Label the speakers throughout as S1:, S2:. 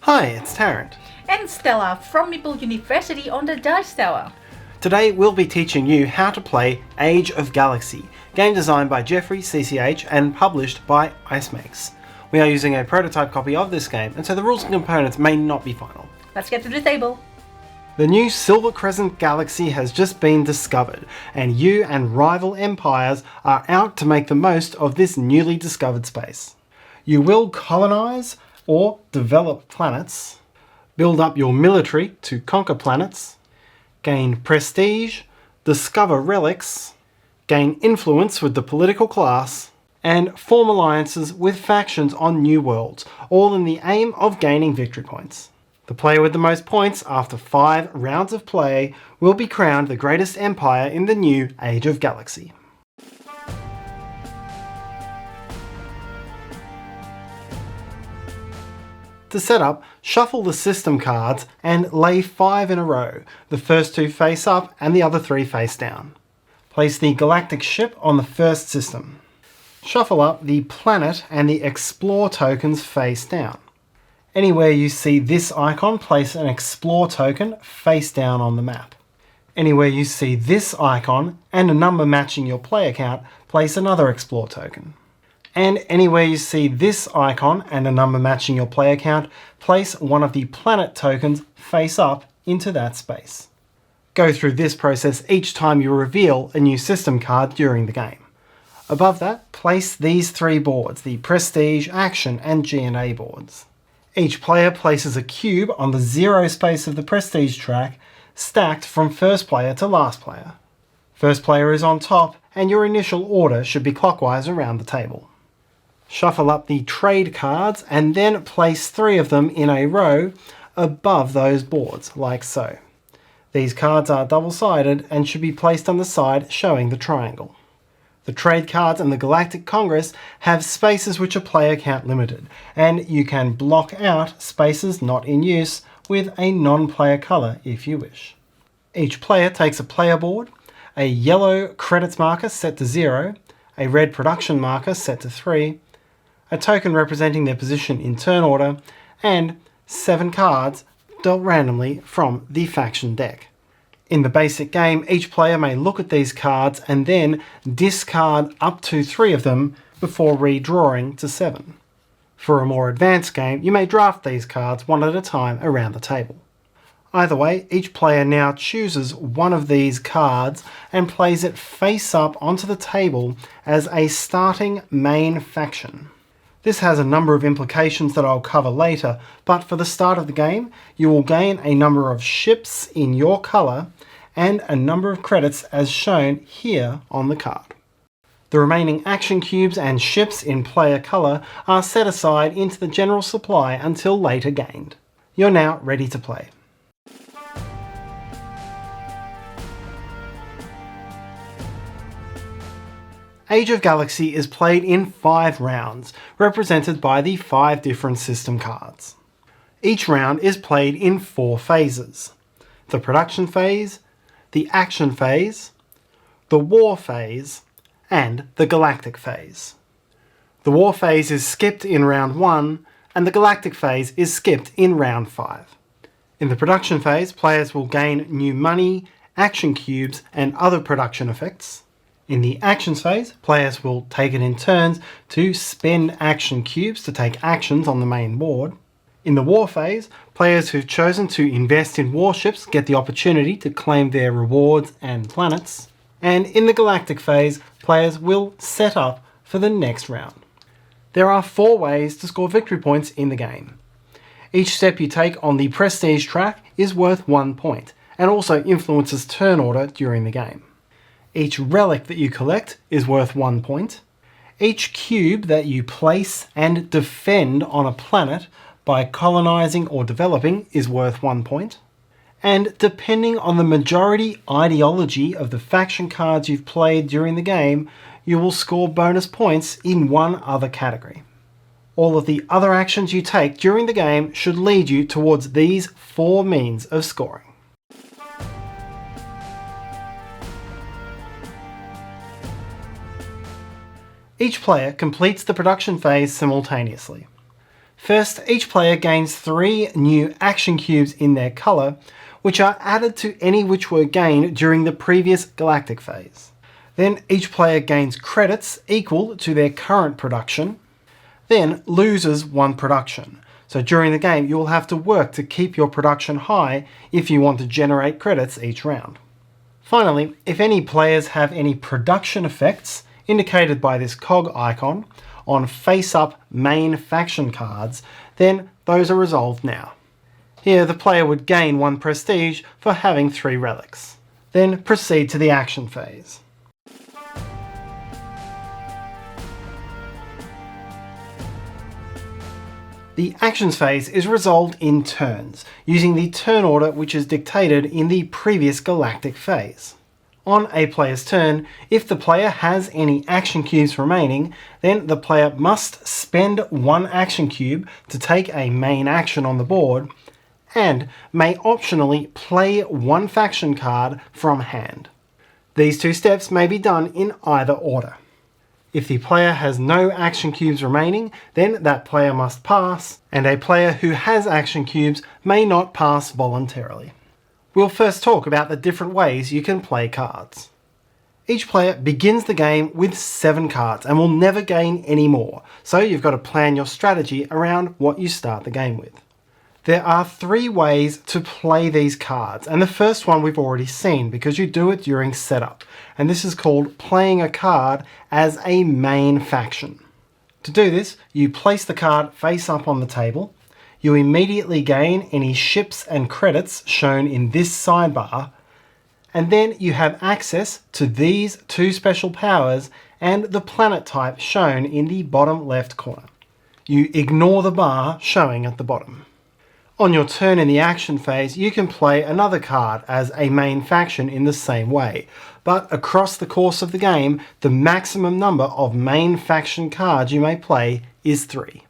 S1: Hi, it's Tarrant.
S2: And Stella from Meeple University on the Dice Tower.
S1: Today we'll be teaching you how to play Age of Galaxy, game designed by Jeffrey CCH and published by IceMakes. We are using a prototype copy of this game, and so the rules and components may not be final.
S2: Let's get to the table.
S1: The new Silver Crescent galaxy has just been discovered, and you and rival empires are out to make the most of this newly discovered space. You will colonize or develop planets, build up your military to conquer planets, gain prestige, discover relics, gain influence with the political class, and form alliances with factions on new worlds, all in the aim of gaining victory points. The player with the most points after 5 rounds of play will be crowned the greatest empire in the new Age of Galaxy. To set up, shuffle the system cards and lay 5 in a row, the first 2 face up and the other 3 face down. Place the Galactic ship on the first system. Shuffle up the planet and the explore tokens face down. Anywhere you see this icon, place an explore token face down on the map. Anywhere you see this icon and a number matching your player count, place another explore token. And anywhere you see this icon and a number matching your player count, place one of the planet tokens face up into that space. Go through this process each time you reveal a new system card during the game. Above that, place these 3 boards, the Prestige, Action and G&A boards. Each player places a cube on the 0 space of the Prestige track, stacked from first player to last player. First player is on top, and your initial order should be clockwise around the table. Shuffle up the trade cards and then place 3 of them in a row above those boards, like so. These cards are double-sided and should be placed on the side showing the triangle. The trade cards and the Galactic Congress have spaces which are player count limited, and you can block out spaces not in use with a non-player colour if you wish. Each player takes a player board, a yellow credits marker set to 0, a red production marker set to 3, a token representing their position in turn order, and 7 cards dealt randomly from the faction deck. In the basic game, each player may look at these cards and then discard up to 3 of them before redrawing to 7. For a more advanced game, you may draft these cards one at a time around the table. Either way, each player now chooses one of these cards and plays it face up onto the table as a starting main faction. This has a number of implications that I'll cover later, but for the start of the game, you will gain a number of ships in your colour and a number of credits as shown here on the card. The remaining action cubes and ships in player colour are set aside into the general supply until later gained. You're now ready to play. Age of Galaxy is played in 5 rounds, represented by the 5 different system cards. Each round is played in 4 phases: the production phase, the action phase, the war phase, and the galactic phase. The war phase is skipped in round 1, and the galactic phase is skipped in round 5. In the production phase, players will gain new money, action cubes, and other production effects. In the actions phase, players will take it in turns to spend action cubes to take actions on the main board. In the war phase, players who've chosen to invest in warships get the opportunity to claim their rewards and planets. And in the galactic phase, players will set up for the next round. There are 4 ways to score victory points in the game. Each step you take on the prestige track is worth 1 point, and also influences turn order during the game. Each relic that you collect is worth 1 point. Each cube that you place and defend on a planet by colonizing or developing is worth 1 point. And depending on the majority ideology of the faction cards you've played during the game, you will score bonus points in one other category. All of the other actions you take during the game should lead you towards these 4 means of scoring. Each player completes the production phase simultaneously. First, each player gains 3 new action cubes in their colour, which are added to any which were gained during the previous Galactic phase. Then each player gains credits equal to their current production, then loses 1 production. So during the game you will have to work to keep your production high if you want to generate credits each round. Finally, if any players have any production effects, indicated by this cog icon, on face-up main faction cards, then those are resolved now. Here the player would gain 1 prestige for having 3 relics. Then proceed to the action phase. The actions phase is resolved in turns, using the turn order which is dictated in the previous Galactic phase. On a player's turn, if the player has any action cubes remaining, then the player must spend 1 action cube to take a main action on the board, and may optionally play 1 faction card from hand. These 2 steps may be done in either order. If the player has no action cubes remaining, then that player must pass, and a player who has action cubes may not pass voluntarily. We'll first talk about the different ways you can play cards. Each player begins the game with 7 cards and will never gain any more, so you've got to plan your strategy around what you start the game with. There are 3 ways to play these cards, and the first one we've already seen because you do it during setup, and this is called playing a card as a main faction. To do this, you place the card face up on the table, you immediately gain any ships and credits shown in this sidebar, and then you have access to these 2 special powers and the planet type shown in the bottom left corner. You ignore the bar showing at the bottom. On your turn in the action phase, you can play another card as a main faction in the same way, but across the course of the game, the maximum number of main faction cards you may play is 3.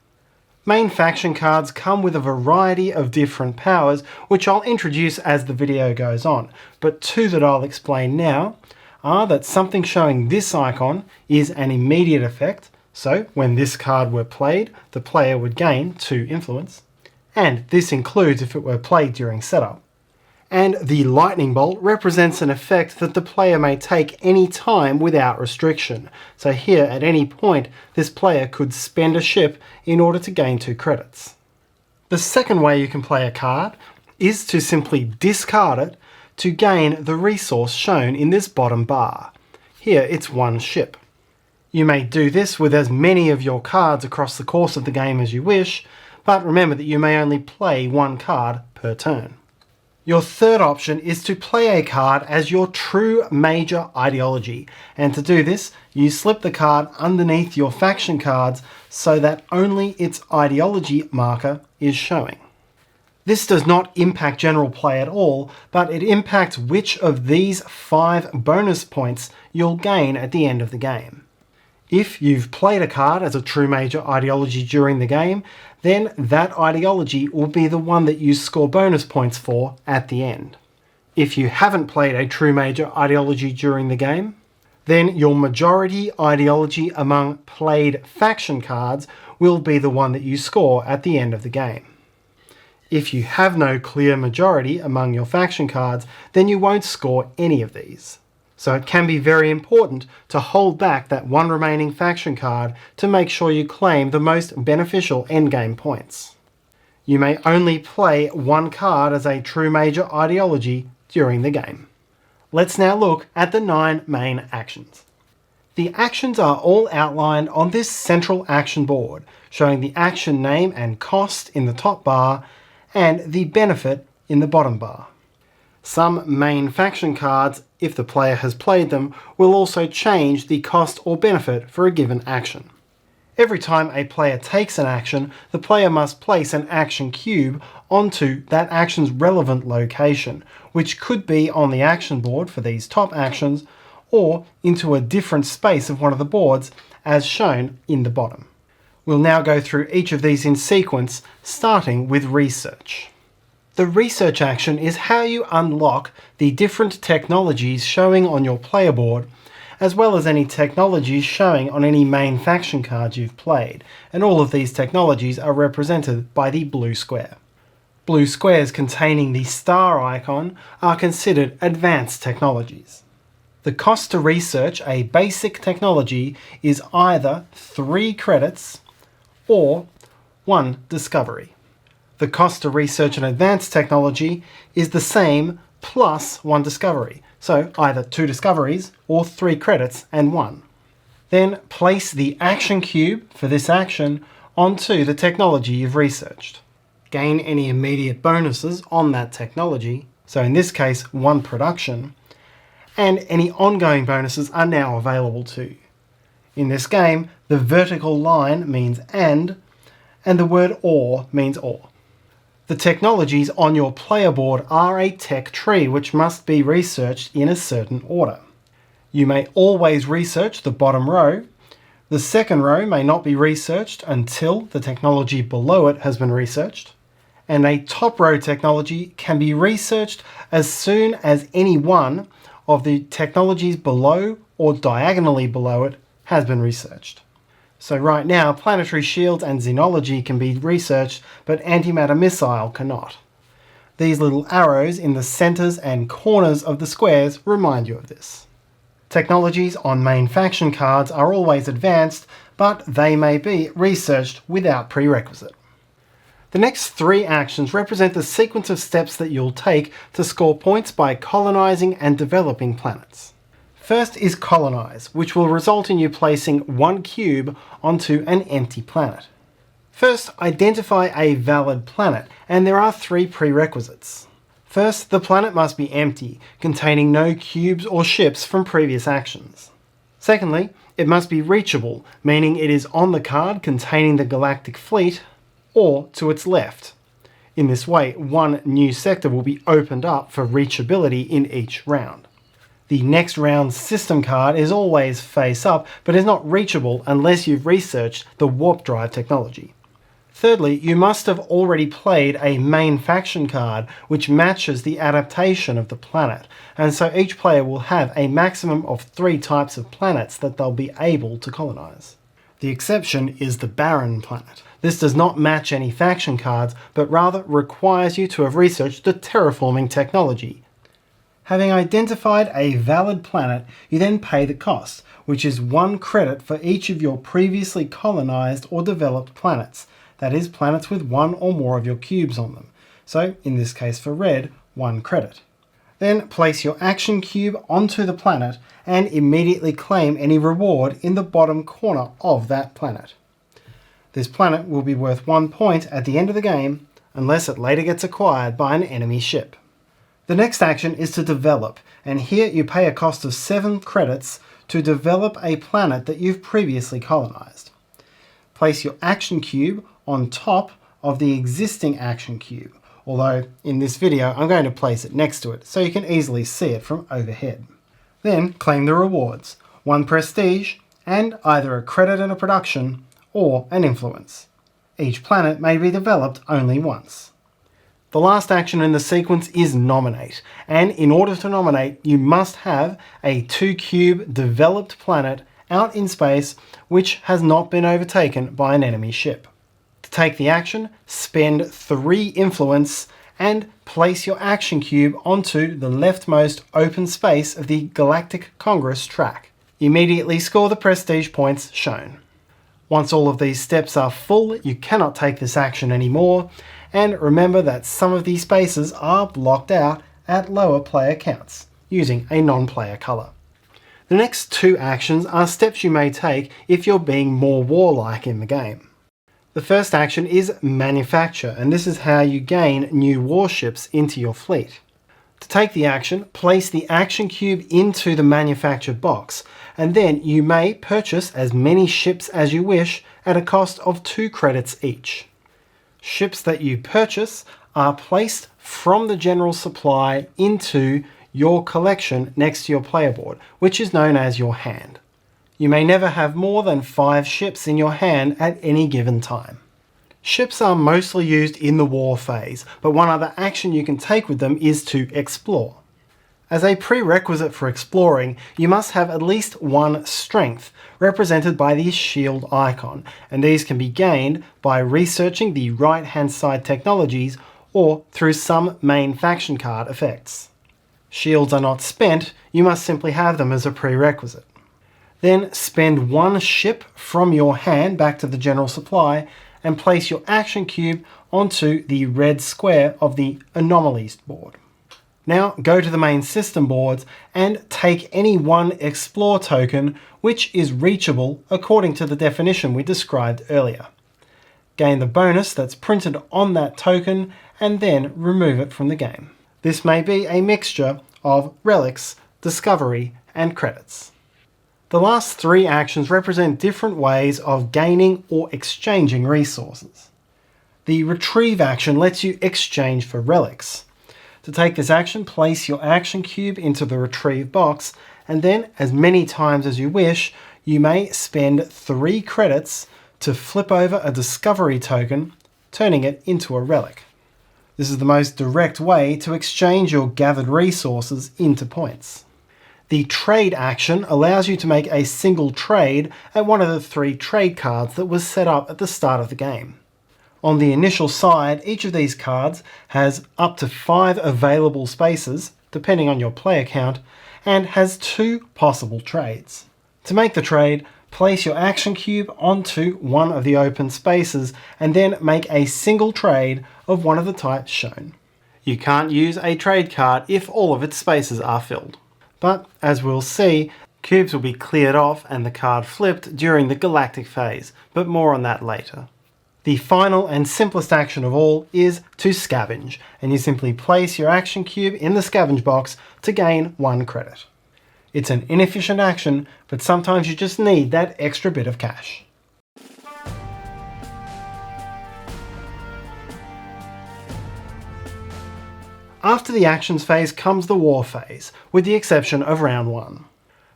S1: Main faction cards come with a variety of different powers, which I'll introduce as the video goes on, but 2 that I'll explain now are that something showing this icon is an immediate effect, so when this card were played, the player would gain 2 influence, and this includes if it were played during setup. And the lightning bolt represents an effect that the player may take any time without restriction. So here at any point this player could spend a ship in order to gain 2 credits. The second way you can play a card is to simply discard it to gain the resource shown in this bottom bar. Here it's 1 ship. You may do this with as many of your cards across the course of the game as you wish, but remember that you may only play 1 card per turn. Your third option is to play a card as your true major ideology, and to do this, you slip the card underneath your faction cards so that only its ideology marker is showing. This does not impact general play at all, but it impacts which of these 5 bonus points you'll gain at the end of the game. If you've played a card as a true major ideology during the game, then that ideology will be the one that you score bonus points for at the end. If you haven't played a true major ideology during the game, then your majority ideology among played faction cards will be the one that you score at the end of the game. If you have no clear majority among your faction cards, then you won't score any of these. So it can be very important to hold back that 1 remaining faction card to make sure you claim the most beneficial endgame points. You may only play 1 card as a true major ideology during the game. Let's now look at the 9 main actions. The actions are all outlined on this central action board, showing the action name and cost in the top bar and the benefit in the bottom bar. Some main faction cards, if the player has played them, will also change the cost or benefit for a given action. Every time a player takes an action, the player must place an action cube onto that action's relevant location, which could be on the action board for these top actions, or into a different space of one of the boards as shown in the bottom. We'll now go through each of these in sequence, starting with research. The research action is how you unlock the different technologies showing on your player board, as well as any technologies showing on any main faction cards you've played, and all of these technologies are represented by the blue square. Blue squares containing the star icon are considered advanced technologies. The cost to research a basic technology is either 3 credits or 1 discovery. The cost to research an advanced technology is the same plus 1 discovery, so either 2 discoveries or 3 credits and 1. Then place the action cube for this action onto the technology you've researched. Gain any immediate bonuses on that technology, so in this case 1 production, and any ongoing bonuses are now available to you. In this game, the vertical line means and the word or means or. The technologies on your player board are a tech tree which must be researched in a certain order. You may always research the bottom row. The second row may not be researched until the technology below it has been researched. And a top row technology can be researched as soon as any one of the technologies below or diagonally below it has been researched. So right now, planetary shields and xenology can be researched, but antimatter missile cannot. These little arrows in the centers and corners of the squares remind you of this. Technologies on main faction cards are always advanced, but they may be researched without prerequisite. The next 3 actions represent the sequence of steps that you'll take to score points by colonizing and developing planets. First is colonize, which will result in you placing 1 cube onto an empty planet. First, identify a valid planet, and there are 3 prerequisites. First, the planet must be empty, containing no cubes or ships from previous actions. Secondly, it must be reachable, meaning it is on the card containing the Galactic fleet, or to its left. In this way, 1 new sector will be opened up for reachability in each round. The next round's system card is always face up, but is not reachable unless you've researched the warp drive technology. Thirdly, you must have already played a main faction card which matches the adaptation of the planet, and so each player will have a maximum of 3 types of planets that they'll be able to colonize. The exception is the barren planet. This does not match any faction cards, but rather requires you to have researched the terraforming technology. Having identified a valid planet, you then pay the cost, which is 1 credit for each of your previously colonized or developed planets. That is, planets with 1 or more of your cubes on them. So, in this case for red, 1 credit. Then place your action cube onto the planet and immediately claim any reward in the bottom corner of that planet. This planet will be worth 1 point at the end of the game, unless it later gets acquired by an enemy ship. The next action is to develop, and here you pay a cost of 7 credits to develop a planet that you've previously colonized. Place your action cube on top of the existing action cube, although in this video I'm going to place it next to it so you can easily see it from overhead. Then claim the rewards, 1 prestige and either a credit and a production or an influence. Each planet may be developed only once. The last action in the sequence is nominate, and in order to nominate you must have a 2 cube developed planet out in space which has not been overtaken by an enemy ship. To take the action, spend 3 influence and place your action cube onto the leftmost open space of the Galactic Congress track. Immediately score the prestige points shown. Once all of these steps are full, you cannot take this action anymore, and remember that some of these spaces are blocked out at lower player counts, using a non-player colour. The next 2 actions are steps you may take if you're being more warlike in the game. The first action is manufacture, and this is how you gain new warships into your fleet. To take the action, place the action cube into the manufacture box, and then you may purchase as many ships as you wish at a cost of 2 credits each. Ships that you purchase are placed from the general supply into your collection next to your player board, which is known as your hand. You may never have more than 5 ships in your hand at any given time. Ships are mostly used in the war phase, but one other action you can take with them is to explore. As a prerequisite for exploring, you must have at least one strength, represented by the shield icon, and these can be gained by researching the right-hand side technologies or through some main faction card effects. Shields are not spent, you must simply have them as a prerequisite. Then spend one ship from your hand back to the general supply and place your action cube onto the red square of the anomalies board. Now go to the main system boards and take any one explore token which is reachable according to the definition we described earlier. Gain the bonus that's printed on that token and then remove it from the game. This may be a mixture of relics, discovery, and credits. The last three actions represent different ways of gaining or exchanging resources. The retrieve action lets you exchange for relics. To take this action, place your action cube into the retrieve box, and then, as many times as you wish, you may spend 3 credits to flip over a discovery token, turning it into a relic. This is the most direct way to exchange your gathered resources into points. The trade action allows you to make a single trade at one of the 3 trade cards that was set up at the start of the game. On the initial side, each of these cards has up to 5 available spaces, depending on your player count, and has 2 possible trades. To make the trade, place your action cube onto one of the open spaces and then make a single trade of one of the types shown. You can't use a trade card if all of its spaces are filled. But, as we'll see, cubes will be cleared off and the card flipped during the Galactic phase, but more on that later. The final and simplest action of all is to scavenge, and you simply place your action cube in the scavenge box to gain 1 credit. It's an inefficient action, but sometimes you just need that extra bit of cash. After the actions phase comes the war phase, with the exception of round 1.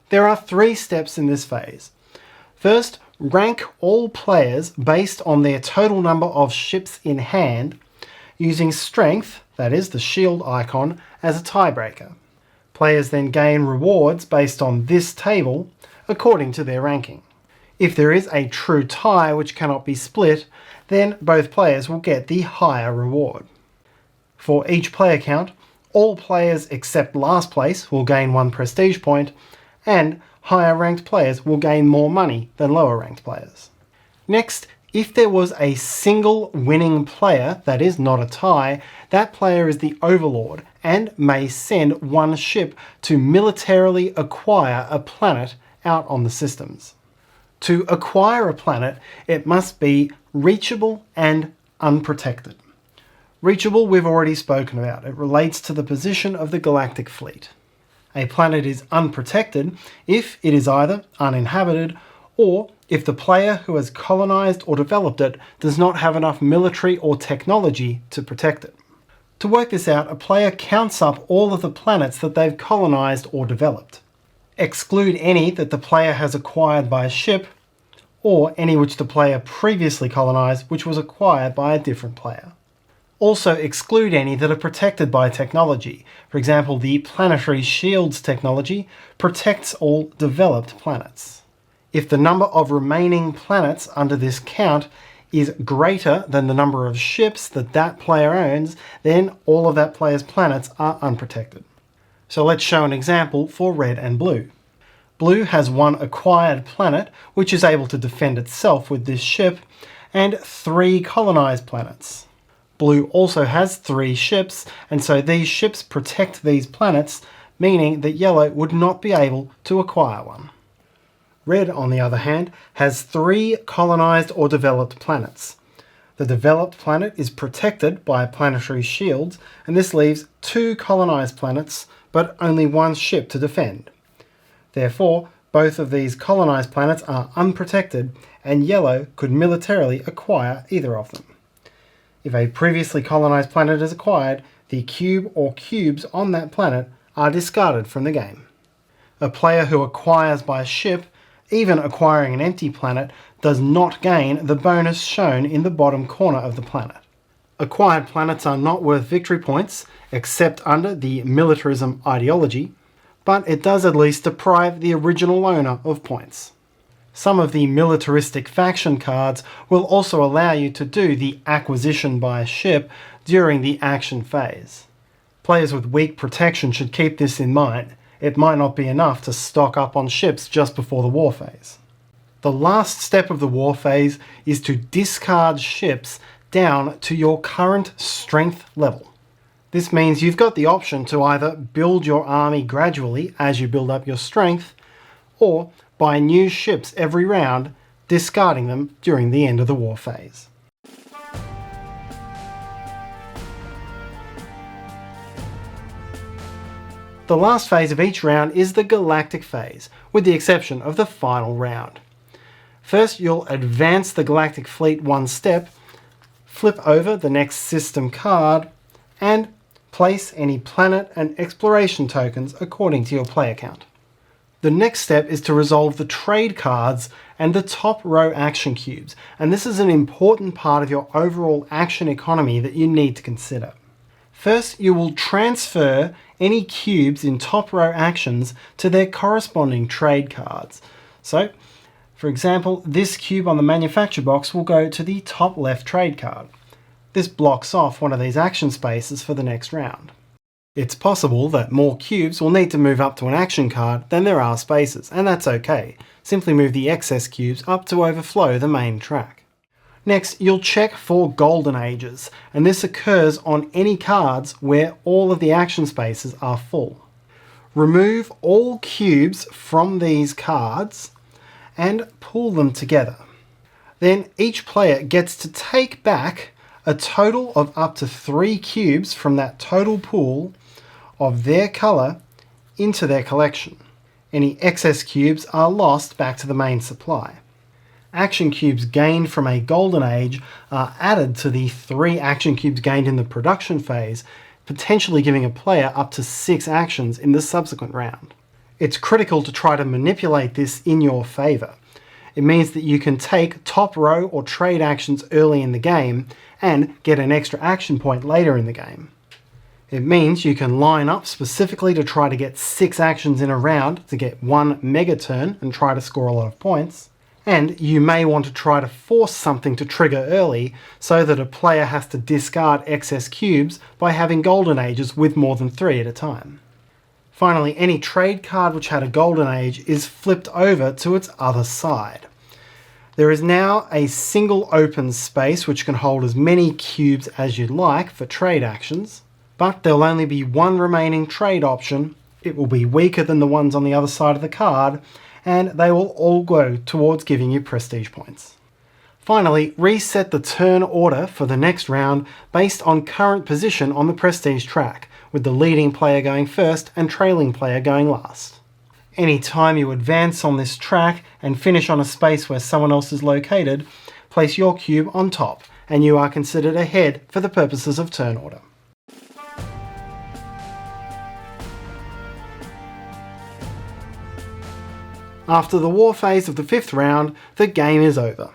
S1: There are 3 steps in this phase. First, rank all players based on their total number of ships in hand, using strength, that is the shield icon, as a tiebreaker. Players then gain rewards based on this table according to their ranking. If there is a true tie which cannot be split, then both players will get the higher reward. For each player count, all players except last place will gain 1 prestige point, and higher ranked players will gain more money than lower ranked players. Next, if there was a single winning player, that is not a tie, that player is the overlord and may send 1 ship to militarily acquire a planet out on the systems. To acquire a planet, it must be reachable and unprotected. Reachable we've already spoken about. It relates to the position of the Galactic fleet. A planet is unprotected if it is either uninhabited or if the player who has colonized or developed it does not have enough military or technology to protect it. To work this out, a player counts up all of the planets that they've colonized or developed. Exclude any that the player has acquired by a ship, or any which the player previously colonized which was acquired by a different player. Also exclude any that are protected by technology. For example, the planetary shields technology protects all developed planets. If the number of remaining planets under this count is greater than the number of ships that that player owns, then all of that player's planets are unprotected. So let's show an example for red and blue. Blue has 1 acquired planet which is able to defend itself with this ship, and 3 colonized planets. Blue also has 3 ships, and so these ships protect these planets, meaning that yellow would not be able to acquire one. Red, on the other hand, has 3 colonized or developed planets. The developed planet is protected by planetary shields, and this leaves 2 colonized planets, but only 1 ship to defend. Therefore, both of these colonized planets are unprotected, and yellow could militarily acquire either of them. If a previously colonized planet is acquired, the cube or cubes on that planet are discarded from the game. A player who acquires by ship, even acquiring an empty planet, does not gain the bonus shown in the bottom corner of the planet. Acquired planets are not worth victory points, except under the militarism ideology, but it does at least deprive the original owner of points. Some of the militaristic faction cards will also allow you to do the acquisition by a ship during the action phase. Players with weak protection should keep this in mind. It might not be enough to stock up on ships just before the war phase. The last step of the war phase is to discard ships down to your current strength level. This means you've got the option to either build your army gradually as you build up your strength, or buy new ships every round, discarding them during the end of the war phase. The last phase of each round is the Galactic phase, with the exception of the final round. First, you'll advance the Galactic fleet one step, flip over the next system card, and place any planet and exploration tokens according to your player count. The next step is to resolve the trade cards and the top row action cubes, and this is an important part of your overall action economy that you need to consider. First, you will transfer any cubes in top row actions to their corresponding trade cards. So, for example, this cube on the manufacture box will go to the top left trade card. This blocks off one of these action spaces for the next round. It's possible that more cubes will need to move up to an action card than there are spaces, and that's okay. Simply move the excess cubes up to overflow the main track. Next, you'll check for golden ages, and this occurs on any cards where all of the action spaces are full. Remove all cubes from these cards and pull them together. Then each player gets to take back a total of up to 3 cubes from that total pool of their colour into their collection. Any excess cubes are lost back to the main supply. Action cubes gained from a golden age are added to the 3 action cubes gained in the production phase, potentially giving a player up to 6 actions in the subsequent round. It's critical to try to manipulate this in your favour. It means that you can take top row or trade actions early in the game and get an extra action point later in the game. It means you can line up specifically to try to get 6 actions in a round to get 1 mega turn and try to score a lot of points. And you may want to try to force something to trigger early so that a player has to discard excess cubes by having golden ages with more than 3 at a time. Finally, any trade card which had a golden age is flipped over to its other side. There is now a single open space which can hold as many cubes as you'd like for trade actions, but there'll only be 1 remaining trade option. It will be weaker than the ones on the other side of the card, and they will all go towards giving you prestige points. Finally, reset the turn order for the next round based on current position on the prestige track, with the leading player going first and trailing player going last. Any time you advance on this track and finish on a space where someone else is located, place your cube on top, and you are considered ahead for the purposes of turn order. After the war phase of the 5th round, the game is over.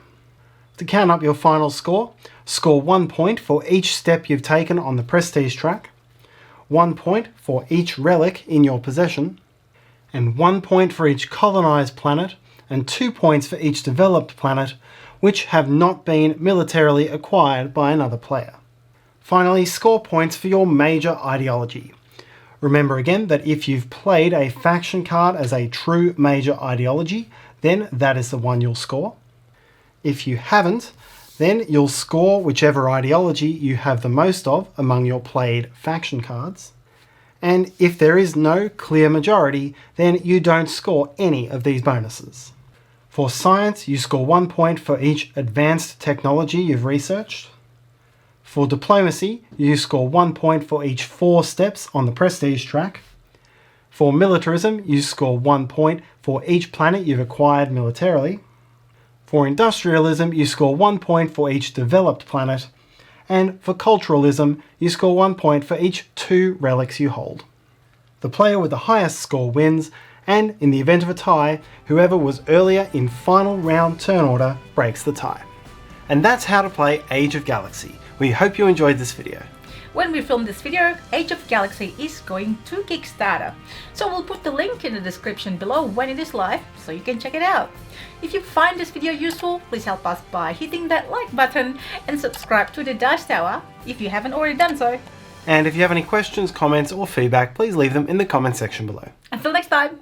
S1: To count up your final score, score 1 point for each step you've taken on the prestige track, 1 point for each relic in your possession, and 1 point for each colonised planet, and 2 points for each developed planet, which have not been militarily acquired by another player. Finally, score points for your major ideology. Remember again that if you've played a faction card as a true major ideology, then that is the one you'll score. If you haven't, then you'll score whichever ideology you have the most of among your played faction cards. And if there is no clear majority, then you don't score any of these bonuses. For science, you score 1 point for each advanced technology you've researched. For diplomacy, you score 1 point for each 4 steps on the prestige track. For militarism, you score 1 point for each planet you've acquired militarily. For industrialism, you score 1 point for each developed planet. And for culturalism, you score 1 point for each 2 relics you hold. The player with the highest score wins, and in the event of a tie, whoever was earlier in final round turn order breaks the tie. And that's how to play Age of Galaxy. We hope you enjoyed this video.
S2: When we film this video, Age of Galaxy is going to Kickstarter. So we'll put the link in the description below when it is live, so you can check it out. If you find this video useful, please help us by hitting that like button and subscribe to the Dice Tower if you haven't already done so.
S1: And if you have any questions, comments or feedback, please leave them in the comment section below.
S2: Until next time!